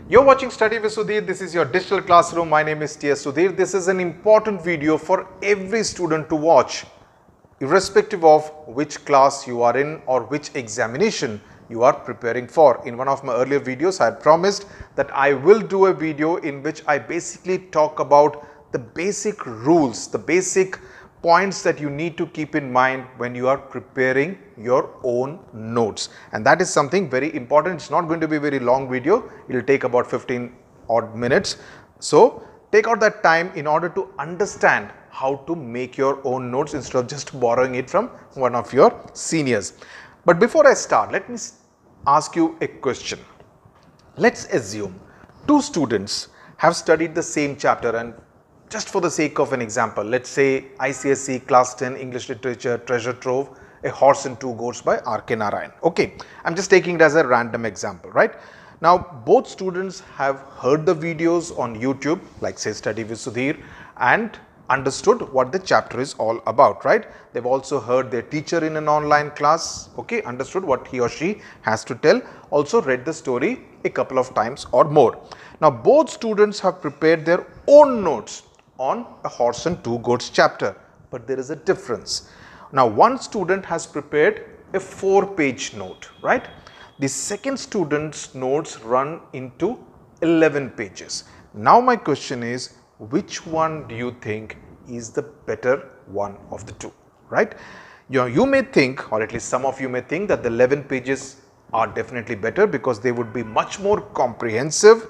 You're watching Study with Sudhir. This is your digital classroom. My name is Sudhir. This is an important video for every student to watch, irrespective of which class you are in or which examination you are preparing for. In one of my earlier videos, I had promised that I will do a video in which I basically talk about the basic rules, the basic points that you need to keep in mind when you are preparing your own notes, and that is something very important. It's not going to be a very long video. It will take about 15 odd minutes. So take out that time in order to understand how to make your own notes instead of just borrowing it from one of your seniors. But before I start, let me ask you a question. Let's assume two students have studied the same chapter, and just for the sake of an example, let's say ICSE Class 10 English Literature Treasure Trove, A Horse and Two Goats by R.K. Narayan. Okay, I'm just taking it as a random example, right? Now, both students have heard the videos on YouTube, like say Study with Sudhir, and understood what the chapter is all about, right? They've also heard their teacher in an online class, okay, understood what he or she has to tell, also read the story a couple of times or more. Now, both students have prepared their own notes on A Horse and Two Goats chapter, but there is a difference. Now, one student has prepared a 4-page note, right? The second student's notes run into 11 pages. Now, my question is, which one do you think is the better one of the two, right? You may think, or at least some of you may think, that the 11 pages are definitely better because they would be much more comprehensive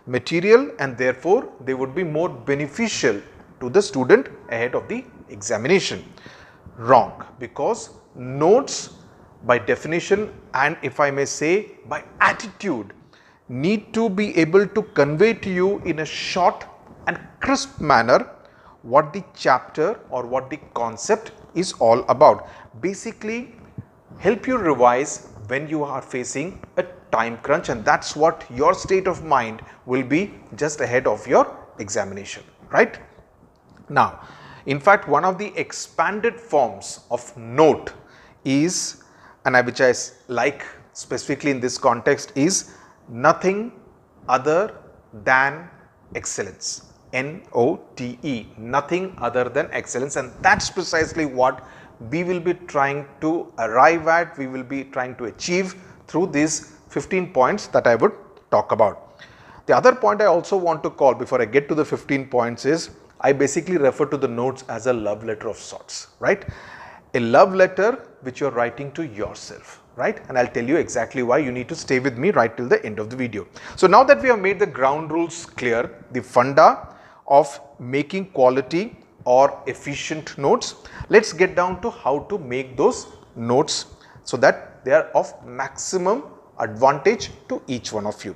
material and therefore they would be more beneficial to the student ahead of the examination. Wrong, because notes by definition, and if I may say by attitude, need to be able to convey to you in a short and crisp manner what the chapter or what the concept is all about. Basically help you revise when you are facing a time crunch, and that's what your state of mind will be just ahead of your examination, right? Now, in fact, one of the expanded forms of note is, and which I like specifically in this context, is nothing other than excellence. NOTE, nothing other than excellence, and that's precisely what we will be trying to arrive at, we will be trying to achieve through these 15 points that I would talk about. The other point I also want to call before I get to the 15 points is, I basically refer to the notes as a love letter of sorts, right? A love letter which you're writing to yourself, right? And I'll tell you exactly why. You need to stay with me right till the end of the video. So now that we have made the ground rules clear, the funda of making quality or efficient notes, let's get down to how to make those notes so that they are of maximum advantage to each one of you.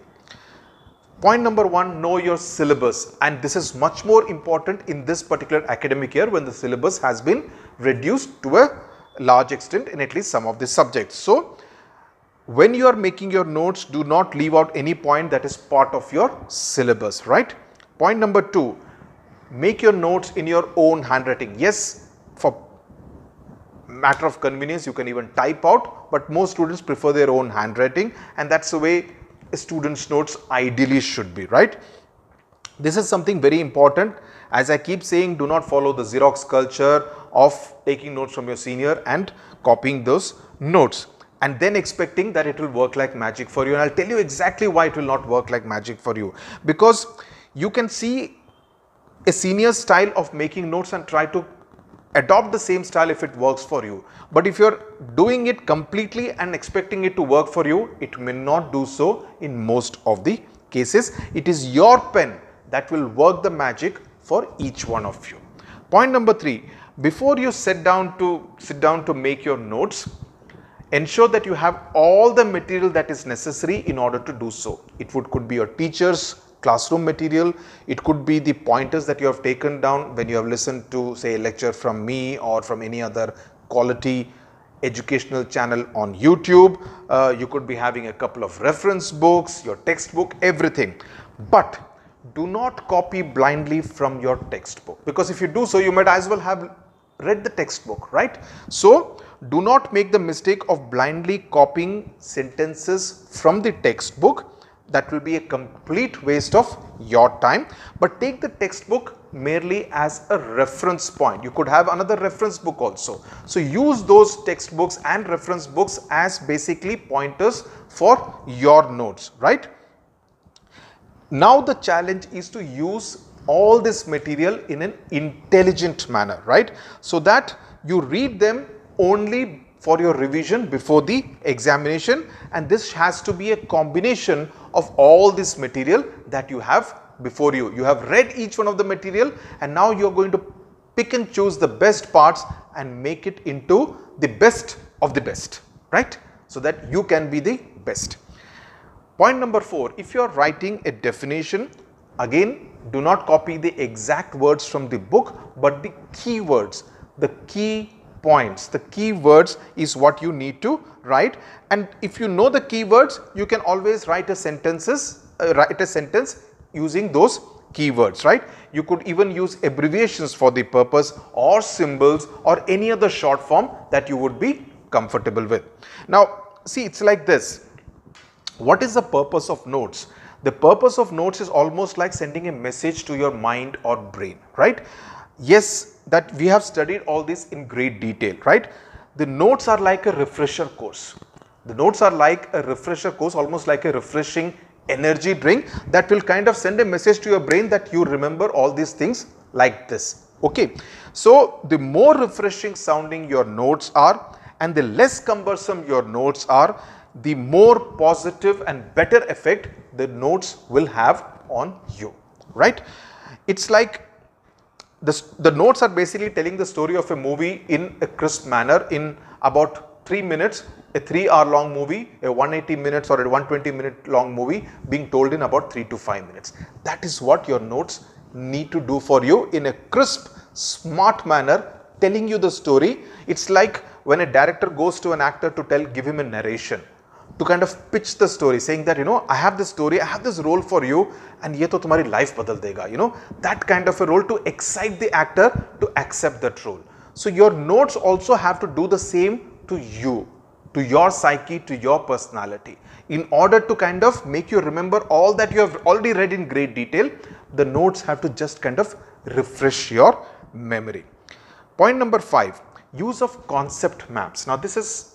Point number one, know your syllabus, and this is much more important in this particular academic year when the syllabus has been reduced to a large extent in at least some of the subjects. So, when you are making your notes, do not leave out any point that is part of your syllabus, right? Point number two, make your notes in your own handwriting. Yes, for matter of convenience, you can even type out, but most students prefer their own handwriting, and that's the way a student's notes ideally should be, right? This is something very important. As I keep saying, do not follow the Xerox culture of taking notes from your senior and copying those notes and then expecting that it will work like magic for you. And I'll tell you exactly why it will not work like magic for you, because you can see a senior style of making notes and try to adopt the same style if it works for you. But if you're doing it completely and expecting it to work for you, it may not do so in most of the cases. It is your pen that will work the magic for each one of you. Point number three, before you sit down to make your notes, ensure that you have all the material that is necessary in order to do so. It could be your teacher's classroom material, it could be the pointers that you have taken down when you have listened to, say, a lecture from me or from any other quality educational channel on YouTube. You could be having a couple of reference books, your textbook, everything. But do not copy blindly from your textbook, because if you do so, you might as well have read the textbook, right? So do not make the mistake of blindly copying sentences from the textbook that will be a complete waste of your time. But take the textbook merely as a reference point. You could have another reference book also. So use those textbooks and reference books as basically pointers for your notes, right? Now the challenge is to use all this material in an intelligent manner, right? So that you read them only for your revision before the examination, and this has to be a combination of all this material that you have before you. You have read each one of the material, and now you are going to pick and choose the best parts and make it into the best of the best, right? So that you can be the best. Point number 4, if you are writing a definition, again do not copy the exact words from the book, but the keywords, the key points, the keywords is what you need to write. And if you know the keywords, you can always write a sentence using those keywords, right? You could even use abbreviations for the purpose, or symbols, or any other short form that you would be comfortable with. Now see, it's like this. What is the purpose of notes? The purpose of notes is almost like sending a message to your mind or brain, right? Yes, that we have studied all this in great detail, right? The notes are like a refresher course. The notes are like a refresher course, almost like a refreshing energy drink that will kind of send a message to your brain that you remember all these things like this. Okay, so the more refreshing sounding your notes are and the less cumbersome your notes are, the more positive and better effect the notes will have on you, right? It's like the notes are basically telling the story of a movie in a crisp manner in about 3 minutes, a 3-hour long movie, a 180 minutes or a 120-minute long movie being told in about 3 to 5 minutes. That is what your notes need to do for you in a crisp, smart manner, telling you the story. It's like when a director goes to an actor to give him a narration, to kind of pitch the story, saying that, you know, I have this story, I have this role for you, and ye to tumhari life badal dega, you know, that kind of a role to excite the actor to accept that role. So your notes also have to do the same to you, to your psyche, to your personality. In order to kind of make you remember all that you have already read in great detail, the notes have to just kind of refresh your memory. Point number 5, use of concept maps. Now this is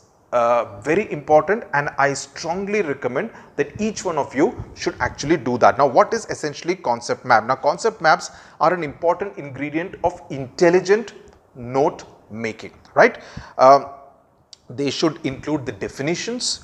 very important, and I strongly recommend that each one of you should actually do that. Now what is essentially concept map? Now concept maps are an important ingredient of intelligent note making, right? They should include the definitions,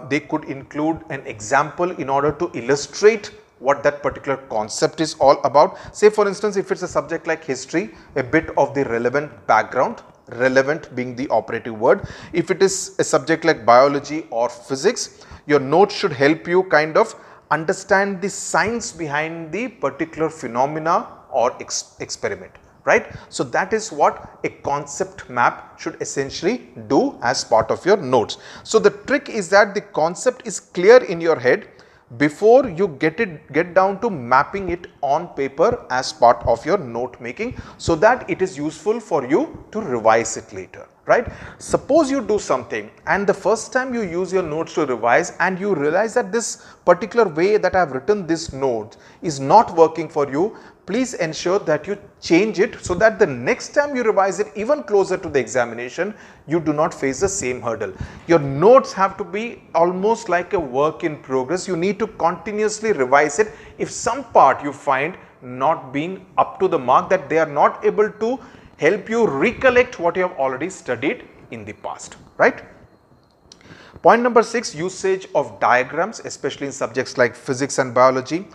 they could include an example in order to illustrate what that particular concept is all about. Say for instance, if it's a subject like history, a bit of the relevant background, relevant being the operative word. If it is a subject like biology or physics, your notes should help you kind of understand the science behind the particular phenomena or experiment, right? So that is what a concept map should essentially do as part of your notes. So the trick is that the concept is clear in your head before you get down to mapping it on paper as part of your note making, so that it is useful for you to revise it later, right? Suppose you do something and the first time you use your notes to revise and you realize that this particular way that I have written this note is not working for you, please ensure that you change it so that the next time you revise it even closer to the examination, you do not face the same hurdle. Your notes have to be almost like a work in progress. You need to continuously revise it. If some part you find not being up to the mark, that they are not able to help you recollect what you have already studied in the past, right? Point number 6, usage of diagrams, especially in subjects like physics and biology.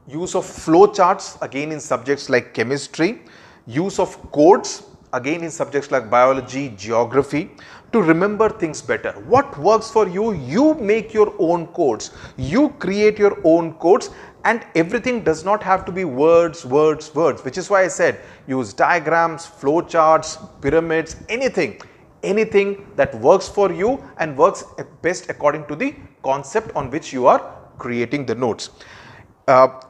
Use of flow charts, again in subjects like chemistry. Use of codes, again in subjects like biology, geography, to remember things better. What works for you, you make your own codes, you create your own codes, and everything does not have to be words, which is why I said use diagrams, flow charts, pyramids, anything that works for you and works best according to the concept on which you are creating the notes.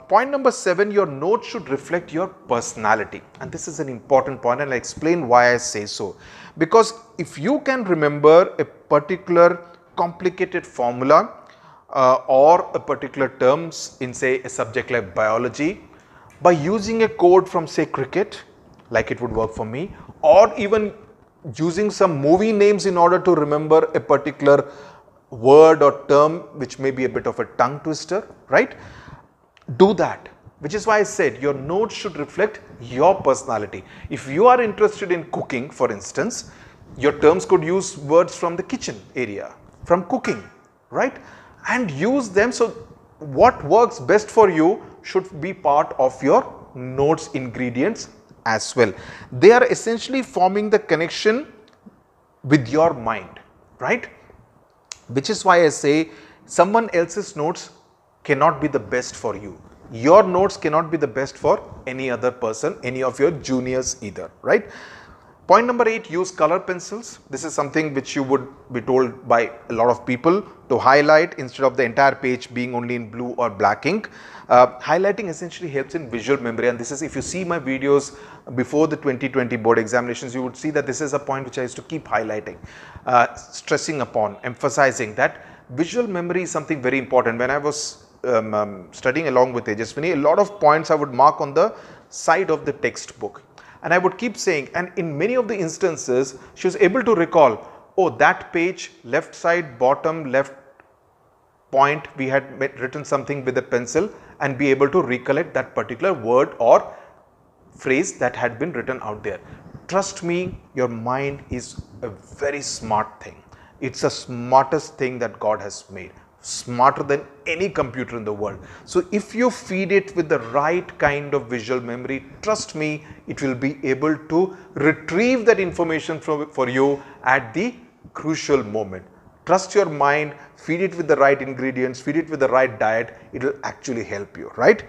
Point number 7, your notes should reflect your personality, and this is an important point, and I'll explain why I say so. Because if you can remember a particular complicated formula, or a particular terms in say a subject like biology by using a code from say cricket, like it would work for me, or even using some movie names in order to remember a particular word or term which may be a bit of a tongue twister, right? Do that, which is why I said your notes should reflect your personality. If you are interested in cooking, for instance, your terms could use words from the kitchen area, from cooking, right? And use them. So what works best for you should be part of your notes ingredients as well. They are essentially forming the connection with your mind, right? Which is why I say someone else's notes cannot be the best for you. Your notes cannot be the best for any other person, any of your juniors either, right? Point number 8, use color pencils. This is something which you would be told by a lot of people to highlight instead of the entire page being only in blue or black ink. Highlighting essentially helps in visual memory, and this is, if you see my videos before the 2020 board examinations, you would see that this is a point which I used to keep highlighting, stressing upon, emphasizing that visual memory is something very important. When I was studying along with Tejaswini, a lot of points I would mark on the side of the textbook. And I would keep saying, and in many of the instances, she was able to recall, oh, that page, left side, bottom, left point, we had written something with a pencil, and be able to recollect that particular word or phrase that had been written out there. Trust me, your mind is a very smart thing. It's the smartest thing that God has made. Smarter than any computer in the world. So if you feed it with the right kind of visual memory, trust me, it will be able to retrieve that information for you at the crucial moment. Trust your mind, feed it with the right ingredients, feed it with the right diet, it will actually help you, right?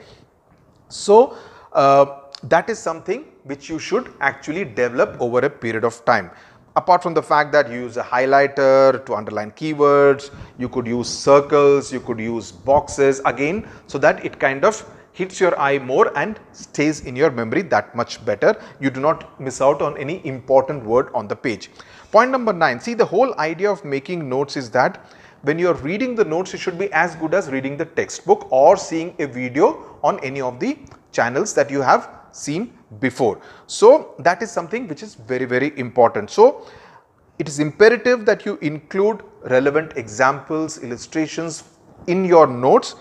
So that is something which you should actually develop over a period of time. Apart from the fact that you use a highlighter to underline keywords, you could use circles, you could use boxes again, so that it kind of hits your eye more and stays in your memory that much better. You do not miss out on any important word on the page. Point number 9, see, the whole idea of making notes is that when you are reading the notes, it should be as good as reading the textbook or seeing a video on any of the channels that you have seen before. So that is something which is very, very important. So it is imperative that you include relevant examples, illustrations in your notes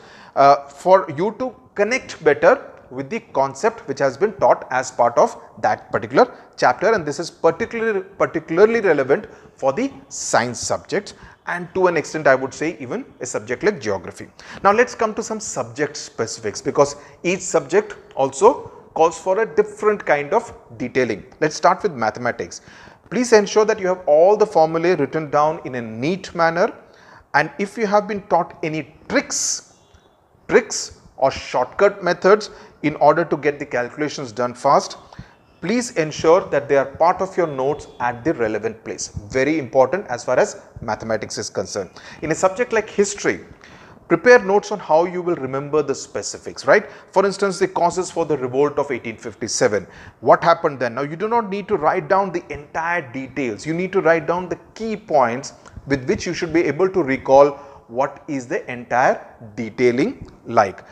for you to connect better with the concept which has been taught as part of that particular chapter, and this is particularly relevant for the science subjects, and to an extent I would say even a subject like geography. Now let's come to some subject specifics, because each subject also calls for a different kind of detailing. Let's start with mathematics. Please ensure that you have all the formulae written down in a neat manner, and if you have been taught any tricks or shortcut methods in order to get the calculations done fast, please ensure that they are part of your notes at the relevant place. Very important as far as mathematics is concerned. In a subject like history, prepare notes on how you will remember the specifics, right? For instance, the causes for the revolt of 1857. What happened then? Now, you do not need to write down the entire details. You need to write down the key points with which you should be able to recall what is the entire detailing like.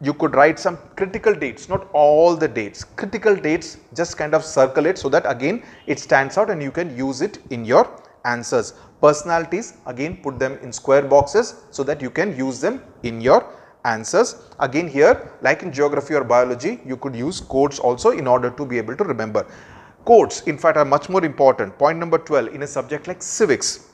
You could write some critical dates, not all the dates. Critical dates, just kind of circle it so that again it stands out and you can use it in your answers. Personalities, again put them in square boxes so that you can use them in your answers. Again here, like in geography or biology, you could use codes also in order to be able to remember. Codes in fact are much more important. Point number 12 in a subject like civics,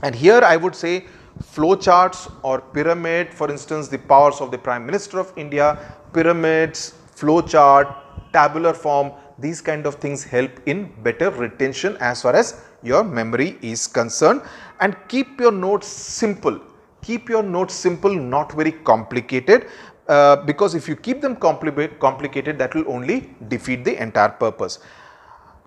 and here I would say flowcharts or pyramid, for instance the powers of the Prime Minister of India, pyramids, flowchart, tabular form, these kind of things help in better retention as far as your memory is concerned. And keep your notes simple. Keep your notes simple, not very complicated, because if you keep them complicated, that will only defeat the entire purpose.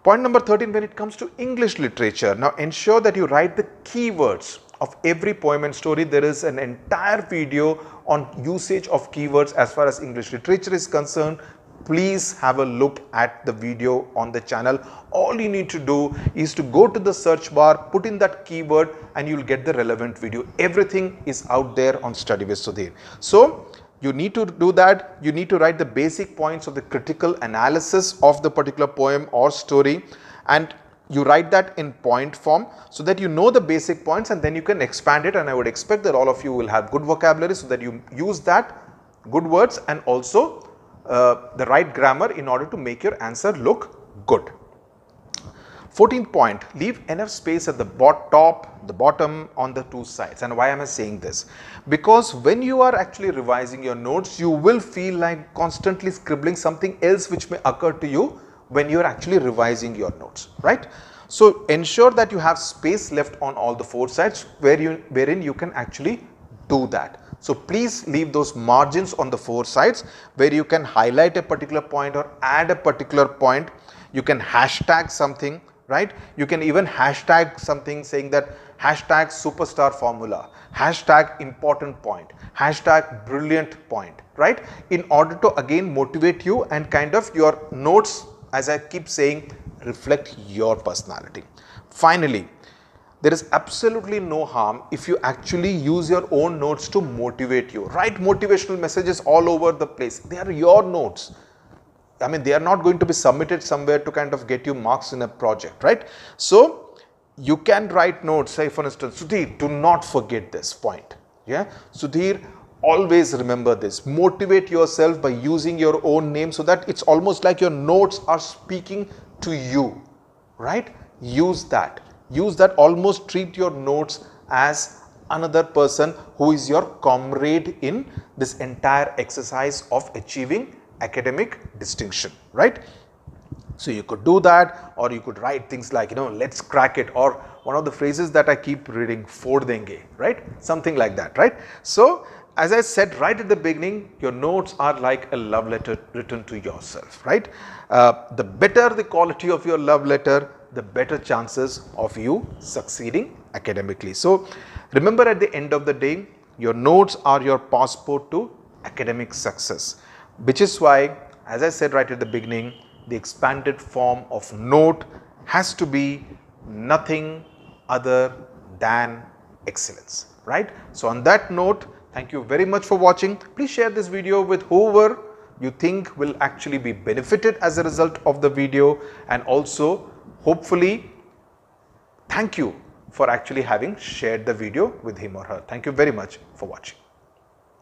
Point number 13, when it comes to English literature, now ensure that you write the keywords of every poem and story. There is an entire video on usage of keywords as far as English literature is concerned. please have a look at the video on the channel. All you need to do is to go to the search bar, put in that keyword, and you'll get the relevant video. Everything is out there on Study with Sudhir. So you need to do that. You need to write the basic points of the critical analysis of the particular poem or story, and you write that in point form so that you know the basic points, and then you can expand it. And I would expect that all of you will have good vocabulary so that you use that good words and also the right grammar in order to make your answer look good. 14th point, leave enough space at the top, the bottom, on the two sides. And why am I saying this? Because when you are actually revising your notes, you will feel like constantly scribbling something else which may occur to you when you are actually revising your notes, right? So ensure that you have space left on all the four sides wherein you can actually do that. So please leave those margins on the four sides where you can highlight a particular point or add a particular point. You can hashtag something, right? You can even hashtag something saying that hashtag superstar formula, hashtag important point, hashtag brilliant point, right? In order to again motivate you and kind of your notes, as I keep saying, reflect your personality. Finally, there is absolutely no harm if you actually use your own notes to motivate you. Write motivational messages all over the place. They are your notes. I mean, they are not going to be submitted somewhere to kind of get you marks in a project, right? So you can write notes, say for instance, Sudhir, do not forget this point. Yeah, Sudhir, always remember this. Motivate yourself by using your own name so that it's almost like your notes are speaking to you, right? Use that. Use that. Almost treat your notes as another person who is your comrade in this entire exercise of achieving academic distinction, right? So you could do that, or you could write things like, let's crack it, or one of the phrases that I keep reading, phod denge, right? Something like that, right? So as I said right at the beginning, your notes are like a love letter written to yourself, right? The better the quality of your love letter, the better chances of you succeeding academically. So remember, at the end of the day, your notes are your passport to academic success, which is why, as I said right at the beginning, the expanded form of note has to be nothing other than excellence, right? So on that note, thank you very much for watching. Please share this video with whoever you think will actually be benefited as a result of the video, and also hopefully thank you for actually having shared the video with him or her. Thank you very much for watching.